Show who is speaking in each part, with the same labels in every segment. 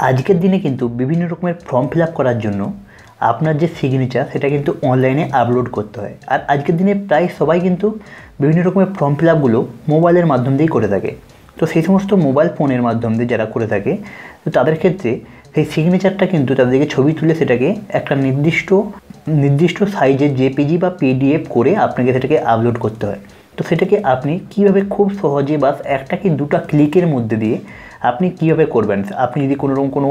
Speaker 1: আজকের দিনে কিন্তু বিভিন্ন রকমের ফর্ম ফিল আপ করার জন্য আপনার যে সিগনেচার সেটা কিন্তু অনলাইনে আপলোড করতে হয়। আর আজকের দিনে প্রায় সবাই কিন্তু বিভিন্ন রকমের ফর্ম ফিল আপগুলো মোবাইলের মাধ্যম দিয়েই করে থাকে। তো সেই সমস্ত মোবাইল ফোনের মাধ্যম দিয়ে যারা করে থাকে, তো তাদের ক্ষেত্রে সেই সিগনেচারটা কিন্তু তাদেরকে ছবি তুলে সেটাকে একটা নির্দিষ্ট সাইজের জেপিজি বা পিডিএফ করে আপনাকে সেটাকে আপলোড করতে হয়। তো সেটাকে আপনি কীভাবে খুব সহজে বাস একটা কি দুটো ক্লিকের মধ্যে দিয়ে আপনি কীভাবে করবেন, আপনি যদি কোনো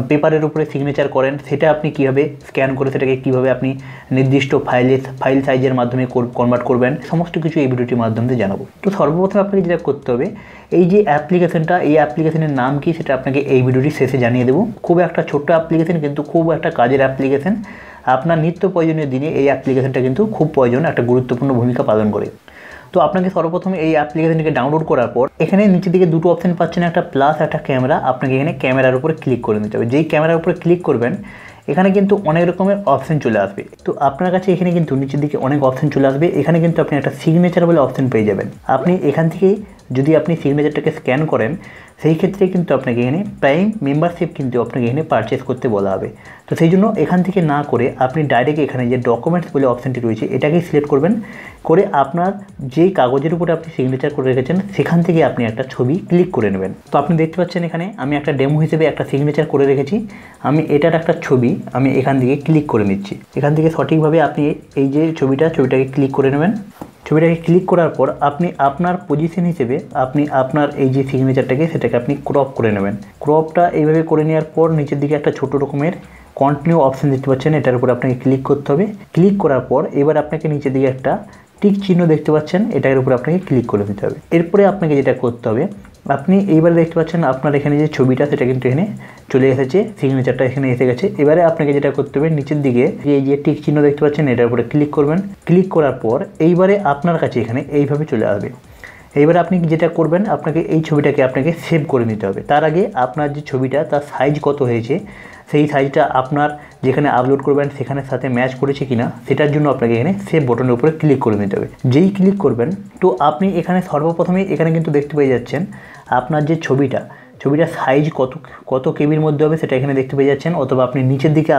Speaker 1: পেপারের উপরে সিগনেচার করেন সেটা আপনি কীভাবে স্ক্যান করে সেটাকে কীভাবে আপনি নির্দিষ্ট ফাইল সাইজের মাধ্যমে কনভার্ট করবেন, সমস্ত কিছু এই ভিডিওটির মাধ্যমে জানাবো। তো সর্বপ্রথম আপনাকে যেটা করতে হবে, এই যে অ্যাপ্লিকেশনটা, এই অ্যাপ্লিকেশনের নাম কি সেটা আপনাকে এই ভিডিওটির শেষে জানিয়ে দেবো। খুব একটা ছোট্ট অ্যাপ্লিকেশন, কিন্তু খুব একটা কাজের অ্যাপ্লিকেশন। আপনার নিত্য প্রয়োজনীয় দিনে এই অ্যাপ্লিকেশনটা কিন্তু খুব প্রয়োজন, একটা গুরুত্বপূর্ণ ভূমিকা পালন করে। তো আপনাকে সর্বপ্রথমে এই অ্যাপ্লিকেশনটিকে ডাউনলোড করার পর এখানে নিচের দিকে দুটো অপশন পাচ্ছেন, একটা প্লাস একটা ক্যামেরা। আপনাকে এখানে ক্যামেরার উপরে ক্লিক করে নিতে হবে। যেই ক্যামেরার উপরে ক্লিক করবেন এখানে কিন্তু অনেক রকমের অপশন চলে আসবে। তো আপনার কাছে এখানে কিন্তু নিচের দিকে অনেক অপশন চলে আসবে। এখানে কিন্তু আপনি একটা সিগনেচার বলে অপশন পেয়ে যাবেন। আপনি এখান থেকে যদি আপনি সিগনেচারটাকে স্ক্যান করেন সেই ক্ষেত্রে কিন্তু আপনাকে এখানে প্রাইম মেম্বারশিপ কিন্তু আপনাকে এখানে পারচেস করতে বলা হবে। তো সেই জন্য এখান থেকে না করে আপনি ডাইরেক্ট এখানে যে ডকুমেন্টস বলে অপশানটি রয়েছে এটাকেই সিলেক্ট করবেন, করে আপনার যেই কাগজের উপরে আপনি সিগনেচার করে রেখেছেন সেখান থেকে আপনি একটা ছবি ক্লিক করে নেবেন। তো আপনি দেখতে পাচ্ছেন এখানে আমি একটা ডেমো হিসেবে একটা সিগনেচার করে রেখেছি। আমি এটার একটা ছবি আমি এখান থেকে ক্লিক করে নিচ্ছি। এখান থেকে সঠিকভাবে আপনি এই যে ছবিটাকে ক্লিক করে নেবেন। ছবিটাকে ক্লিক করার পর আপনি আপনার পজিশন হিসেবে আপনি আপনার এই যে সিগনেচারটাকে সেটাকে আপনি ক্রপ করে নেবেন। ক্রপটা এইভাবে করে নেওয়ার পর নিচের দিকে একটা ছোটো রকমের কন্টিনিউ অপশান দেখতে পাচ্ছেন, এটার উপর আপনাকে ক্লিক করতে হবে। ক্লিক করার পর এবার আপনাকে নিচের দিকে একটা টিক চিহ্ন দেখতে পাচ্ছেন, এটার উপর আপনাকে ক্লিক করে দিতে হবে। এরপরে আপনাকে যেটা করতে হবে, আপনি এইবারে দেখতে পাচ্ছেন আপনার এখানে যে ছবিটা সেটা কিন্তু এখানে চলে এসেছে, সিগনেচারটা এখানে এসে গেছে। এবারে আপনাকে যেটা করতে হবে, নিচের দিকে এই যে টিক চিহ্ন দেখতে পাচ্ছেন এটার উপরে ক্লিক করবেন। ক্লিক করার পর এইবারে আপনার কাছে এখানে এইভাবে চলে আসবে। এইবারে আপনি যেটা করবেন, আপনাকে এই ছবিটাকে আপনাকে সেভ করে নিতে হবে। তার আগে আপনার যে ছবিটা তার সাইজ কত হয়েছে সেই সাইজটা আপনার যেখানে আপলোড করবেন সেখানের সাথে ম্যাচ করেছে কিনা সেটার জন্য আপনাকে এখানে সেভ বটনের উপরে ক্লিক করে নিতে হবে। যেই ক্লিক করবেন তো আপনি এখানে সর্বপ্রথমে এখানে কিন্তু দেখতে পেয়ে যাচ্ছেন আপনার যে ছবিটার সাইজ কত কেবির মধ্যে হবে সেটা এখানে দেখতে পেয়ে যাচ্ছেন। অথবা আপনি নিচের দিকে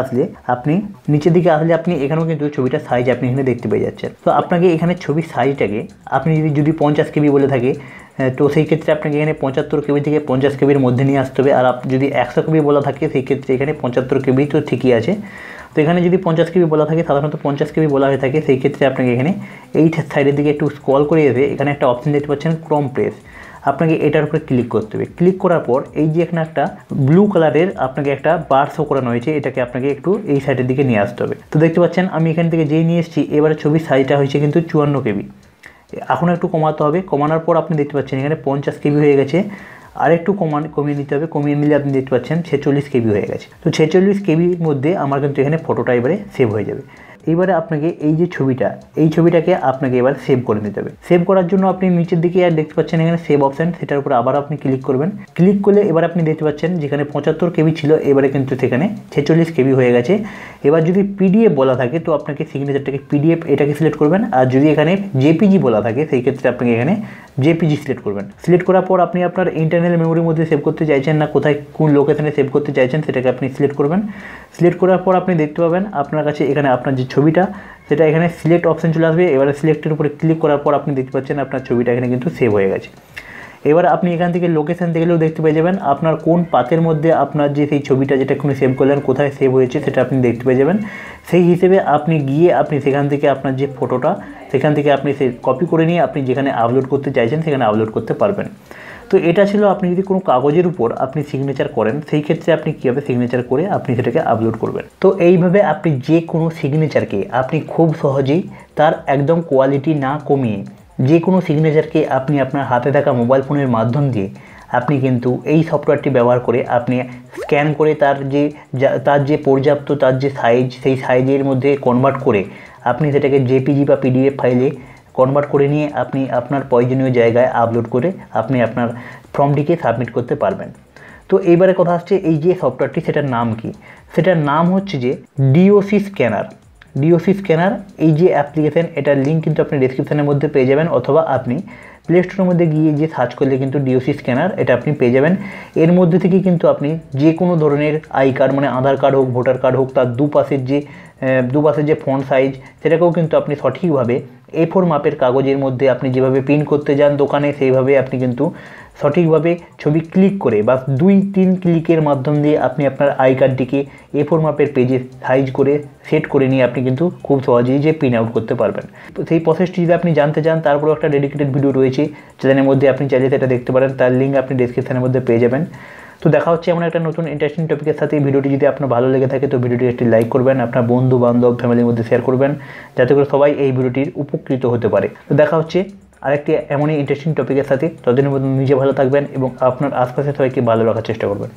Speaker 1: আসলে আপনি এখানেও কিন্তু ছবিটার সাইজ আপনি এখানে দেখতে পেয়ে যাচ্ছেন। তো আপনাকে এখানে ছবির সাইজটাকে আপনি যদি 50 কেবি বলে থাকে তো সেই ক্ষেত্রে আপনাকে এখানে 75 কেবি থেকে 50 কেবির মধ্যে নিয়ে আসতে হবে। আর যদি 100 কেবি বলা থাকে সেই ক্ষেত্রে এখানে 75 কেবি তো ঠিকই আছে। তো এখানে যদি 50 কেবি বলা থাকে, সাধারণত 50 কেবি বলা হয়ে থাকে, সেই ক্ষেত্রে আপনাকে এখানে এই সাইডের দিকে একটু স্ক্রল করে এসে এখানে একটা অপশন দেখতে পাচ্ছেন কম্প্রেস, আপনাকে এটার উপরে ক্লিক করতে হবে। ক্লিক করার পর এই যে এখানে একটা ব্লু কালারের আপনাকে একটা বার শো করানো হয়েছে, এটাকে আপনাকে একটু এই সাইডের দিকে নিয়ে আসতে হবে। তো দেখতে পাচ্ছেন আমি এখান থেকে যেই নিয়ে এসেছি, এবারে ছবির সাইজটা হয়েছে কিন্তু 54 কেবি। এখন একটু কমাতে হবে। কমানোর পর আপনি দেখতে পাচ্ছেন এখানে 50 কেবি হয়ে গেছে। আর একটু কমিয়ে নিতে হবে। কমিয়ে নিলে আপনি দেখতে পাচ্ছেন 46 কেবি হয়ে গেছে। তো 46 কেবির মধ্যে আমার কিন্তু এখানে ফটোটা এবারে সেভ হয়ে যাবে। এবারে আপনাকে এই যে ছবিটাকে আপনাকে এবার সেভ করে নিতে হবে। সেভ করার জন্য আপনি নিচের দিকে আর দেখতে পাচ্ছেন এখানে সেভ অপশান, সেটার উপর আবার আপনি ক্লিক করবেন। ক্লিক করলে এবার আপনি দেখতে পাচ্ছেন যেখানে 75 কেবি ছিল এবারে কিন্তু সেখানে 46 কেবি হয়ে গেছে। এবার যদি পিডিএফ বলা থাকে তো আপনাকে সিগনেচারটাকে পিডিএফ এটাকে সিলেক্ট করবেন। আর যদি এখানে জেপিজি বলা থাকে সেই ক্ষেত্রে আপনাকে এখানে জেপিজি সিলেক্ট করবেন। সিলেক্ট করার পর আপনি আপনার ইন্টারনাল মেমোরির মধ্যে সেভ করতে চাইছেন না কোথায় কোন লোকেশনে সেভ করতে চাইছেন সেটাকে আপনি সিলেক্ট করবেন। সিলেক্ট করার পর আপনি দেখতে পাবেন আপনার কাছে এখানে আপনার যে ছবিটা সেটা এখানে সিলেক্ট অপশান চলে আসবে। এবারে সিলেক্টের উপরে ক্লিক করার পর আপনি দেখতে পাচ্ছেন আপনার ছবিটা এখানে কিন্তু সেভ হয়ে গেছে। এবার আপনি এখান থেকে লোকেশান দেখলেও দেখতে পেয়ে যাবেন আপনার কোন পাতের মধ্যে আপনার যে সেই ছবিটা যেটা এখানে সেভ করলেন কোথায় সেভ হয়েছে সেটা আপনি দেখতে পেয়ে যাবেন। সেই হিসেবে আপনি গিয়ে আপনি সেখান থেকে আপনার যে ফটোটা সেখান থেকে আপনি সে কপি করে নিয়ে আপনি যেখানে আপলোড করতে চাইছেন সেখানে আপলোড করতে পারবেন। তো এটা ছিল আপনি যদি কোনো কাগজের উপর আপনি সিগনেচার করেন সেই ক্ষেত্রে আপনি কীভাবে সিগনেচার করে আপনি সেটাকে আপলোড করবেন। তো এইভাবে আপনি যে কোনো সিগনেচারকে আপনি খুব সহজেই তার একদম কোয়ালিটি না কমিয়ে যে কোনো সিগনেচারকে আপনি আপনার হাতে থাকা মোবাইল ফোনের মাধ্যম দিয়ে আপনি কিন্তু এই সফটওয়্যারটি ব্যবহার করে আপনি স্ক্যান করে তার যে পর্যাপ্ত তার যে সাইজ সেই সাইজের মধ্যে কনভার্ট করে আপনি সেটাকে জেপিজি বা পিডিএফ ফাইলে কনভার্ট করে নিয়ে আপনি আপনার প্রয়োজনীয় জায়গায় আপলোড করে আপনি আপনার ফর্মটিকে সাবমিট করতে পারবেন। তো এইবারে কথা আসছে এই যে সফটওয়্যারটি সেটার নাম কি, সেটার নাম হচ্ছে যে ডিওসি স্ক্যানার। এই যে অ্যাপ্লিকেশান এটার লিঙ্ক কিন্তু আপনি ডেসক্রিপশানের মধ্যে পেয়ে যাবেন, অথবা আপনি প্লে স্টোরের মধ্যে গিয়ে যে সার্চ করলে কিন্তু ডিওসি স্ক্যানার এটা আপনি পেয়ে যাবেন। এর মধ্যে থেকে কিন্তু আপনি যে কোনো ধরনের আই কার্ড মানে আধার কার্ড হোক, ভোটার কার্ড হোক, তার দুপাশের যে ফন্ট সাইজ সেটাকেও কিন্তু আপনি সঠিকভাবে A4 মাপের কাগজের মধ্যে আপনি যেভাবে প্রিন্ট করতে যান দোকানে, সেইভাবে আপনি কিন্তু সঠিকভাবে ছবি ক্লিক করে বা 2-3 ক্লিকের মাধ্যম দিয়ে আপনি আপনার আই কার্ডটিকে A4 মাপের পেজে সাইজ করে সেট করে নিয়ে আপনি কিন্তু খুব সহজেই যে প্রিন্ট আউট করতে পারবেন। সেই প্রসেসটি যদি আপনি জানতে চান, তারপরেও একটা ডেডিকেটেড ভিডিও রয়েছে চ্যানেলের মধ্যে, আপনি চাইলে সেটা দেখতে পারেন, তার লিঙ্ক আপনি ডেসক্রিপশনের মধ্যে পেয়ে যাবেন। তো দেখা হচ্ছে এমন একটা নতুন ইন্টারেস্টিং টপিকের সাথে। ভিডিওটি যদি আপনার ভালো লেগে থাকে তো ভিডিওটি একটি লাইক করবেন, আপনার বন্ধু বান্ধব ফ্যামিলির মধ্যে শেয়ার করবেন, যাতে করে সবাই এই ভিডিওটির উপকৃত হতে পারে। তো দেখা হচ্ছে আরেকটি এমনই ইন্টারেস্টিং টপিকের সাথে। ততদিনের মধ্যে নিজে ভালো থাকবেন এবং আপনার আশপাশের সবাইকে ভালো রাখার চেষ্টা করবেন।